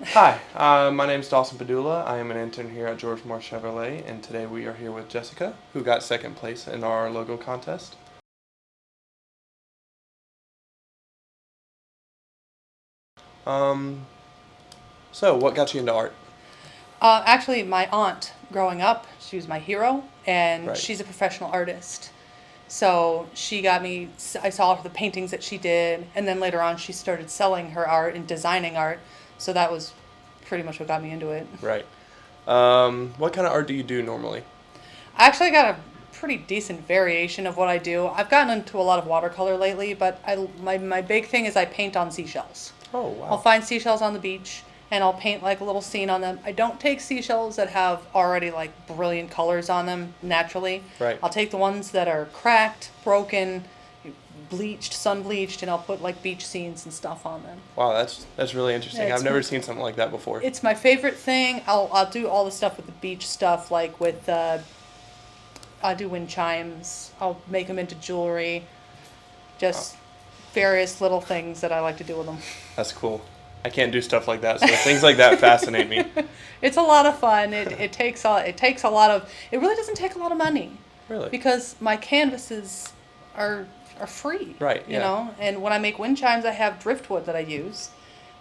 Hi, my name is Dawson Padula. I am an intern here at George Moore Chevrolet, and today we are here with Jessica, who got second place in our logo contest. Um, so what got you into art? Actually, my aunt growing up, she was my hero, and Right, she's a professional artist. So she got me, I saw the paintings that she did, and then later on she started selling her art and designing art. So that was pretty much what got me into it. right. What kind of art do you do normally? I actually got a pretty decent variation of what I do. I've gotten into a lot of watercolor lately, but my big thing is I paint on seashells. Oh, I'll wow. find seashells on the beach and I'll paint like a little scene on them. I don't take seashells that have already like brilliant colors on them naturally. Right. I'll take the ones that are cracked, broken, bleached, sun bleached, and I'll put like beach scenes and stuff on them. Wow, that's really interesting. I've It's never seen something like that before. it's my favorite thing. I'll do all the stuff with the beach stuff, like with I'll do wind chimes. I'll make them into jewelry. Wow, Just various little things that I like to do with them. that's cool. I can't do stuff like that, so things like that fascinate me. It's a lot of fun. It takes a lot of. It really doesn't take a lot of money Really? because my canvases are are free. Right, You yeah. know, and when I make wind chimes, I have driftwood that I use,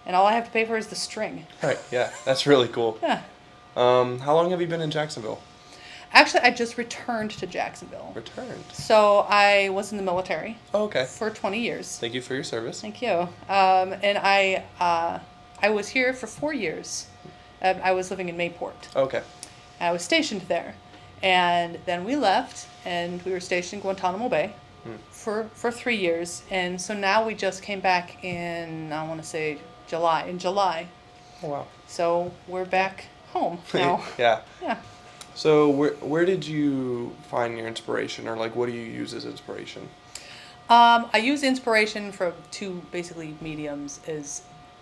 and all I have to pay for is the string. Right, yeah. That's really cool. Yeah. How long have you been in Jacksonville? Actually, I just returned to Jacksonville. Returned. So I was in the military Oh, okay. for 20 years. Thank you for your service. Thank you. And I was here for 4 years. I was living in Mayport. Okay. I was stationed there. And then we left and we were stationed in Guantanamo Bay Hmm. for 3 years. And so now we just came back in, I want to say in July. Oh, wow. So we're back home now. Yeah. Yeah. So where did you find your inspiration, or like what do you use as inspiration? I use inspiration from two basically mediums.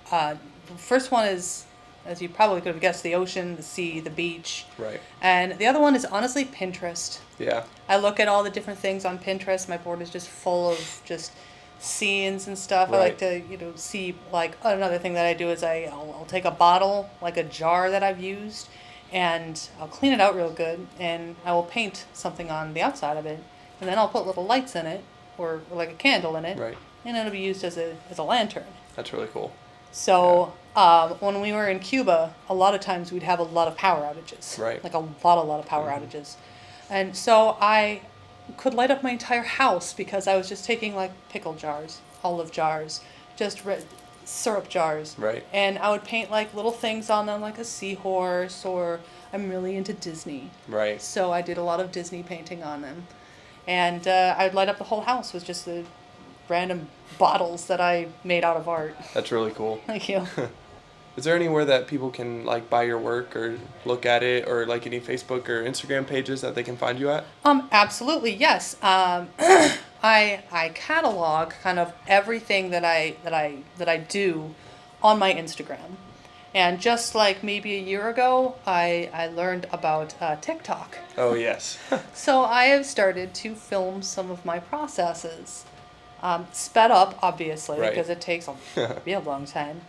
The first one is, as you probably could have guessed, the ocean, the sea, the beach, Right. and the other one is honestly Pinterest. Yeah. I look at all the different things on Pinterest. My board is just full of just scenes and stuff. I like Right. to, see like another thing that I do is I'll take a bottle, like a jar that I've used, and I'll clean it out real good, and I will paint something on the outside of it, and then I'll put little lights in it, or like a candle in it, Right. and it'll be used as a lantern. That's really cool. Yeah. So when we were in Cuba, a lot of times we'd have a lot of power outages, Right. like a lot of power Hmm. outages, and so I could light up my entire house because I was just taking like pickle jars, olive jars, just syrup jars, Right. and I would paint like little things on them, like a seahorse, or I'm really into Disney, Right. so I did a lot of Disney painting on them, and I'd light up the whole house with just the random bottles that I made out of art. That's really cool. Thank you. Is there anywhere that people can like buy your work or look at it, or like any Facebook or Instagram pages that they can find you at? Absolutely, yes. I catalog kind of everything that I do on my Instagram, and just like maybe a year ago, I learned about TikTok. Oh, yes. So I have started to film some of my processes, sped up obviously Right. because it takes a real long time.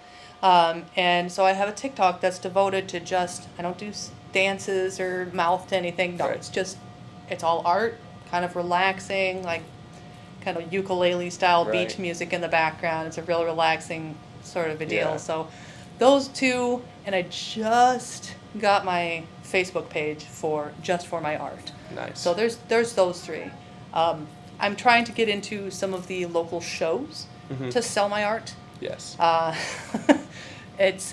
And so I have a TikTok that's devoted to just, I don't do dances or mouth to anything. No, Right. it's all art, kind of relaxing, like kind of ukulele style beach Right. music in the background. It's a real relaxing sort of a deal. Yeah. So those two, and I just got my Facebook page for my art. Nice. So there's those three. I'm trying to get into some of the local shows Hmm. to sell my art. Yes. Uh, it's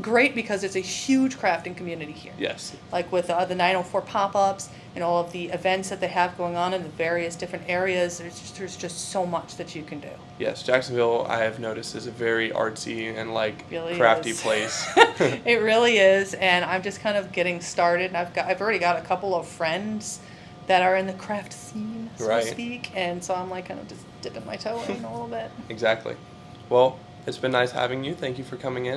great because it's a huge crafting community here. Yes. Like with the 904 pop-ups and all of the events that they have going on in the various different areas, there's just so much that you can do. Yes. Jacksonville, I have noticed, is a very artsy and like Really crafty is. place. It really is, and I'm just kind of getting started. And I've already got a couple of friends that are in the craft scene, so Right. to speak, and so I'm like kind of just dipping my toe in a little bit. Exactly. Well, it's been nice having you. Thank you for coming in.